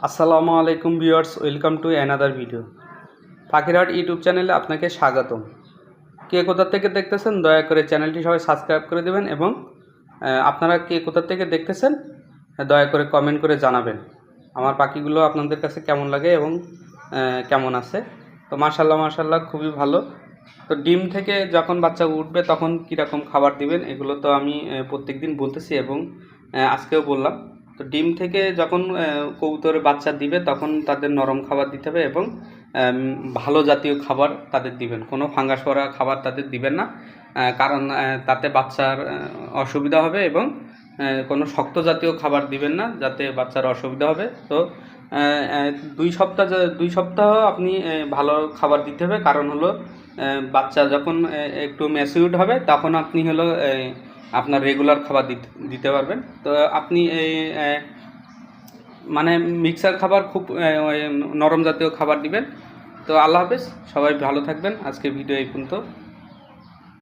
আসসালামু আলাইকুম viewers, welcome to another video. পাখিরহাট YouTube চ্যানেলে আপনাকে স্বাগতম। কে কোথা থেকে দেখতেছেন দয়া করে চ্যানেলটি সবাই সাবস্ক্রাইব করে দেবেন এবং আপনারা কে কোথা থেকে দেখতেছেন দয়া করে কমেন্ট করে জানাবেন আমার পাখিগুলো আপনাদের কাছে কেমন লাগে এবং কেমন আছে। তো মাশাল্লাহ খুবই ভালো। তো ডিম থেকে যখন বাচ্চা উঠবে তখন কীরকম খাবার দিবেন এগুলো তো আমি প্রত্যেক দিন বলতেছি এবং আজকেও বললাম। তো ডিম থেকে যখন কবুতরের বাচ্চা দিবে তখন তাদের নরম খাবার দিতে হবে এবং ভালো জাতীয় খাবার তাদের দিবেন, কোনো ফাঙ্গাস পড়া খাবার তাদের দিবেন না, কারণ তাতে বাচ্চার অসুবিধা হবে এবং কোনো শক্ত জাতীয় খাবার দিবেন না যাতে বাচ্চার অসুবিধা হবে। তো 2 সপ্তাহ আপনি ভালো খাবার দিতে হবে, কারণ হলো বাচ্চা যখন একটু ম্যাচিউরড হবে তখন আপনি হলো আপনার রেগুলার খাবার দিতে পারবেন। তো আপনি এই মানে মিক্সার খাবার খুব নরম জাতীয় খাবার দিবেন। তো আল্লাহ হাফেজ, সবাই ভালো থাকবেন। আজকে ভিডিও এই পর্যন্ত।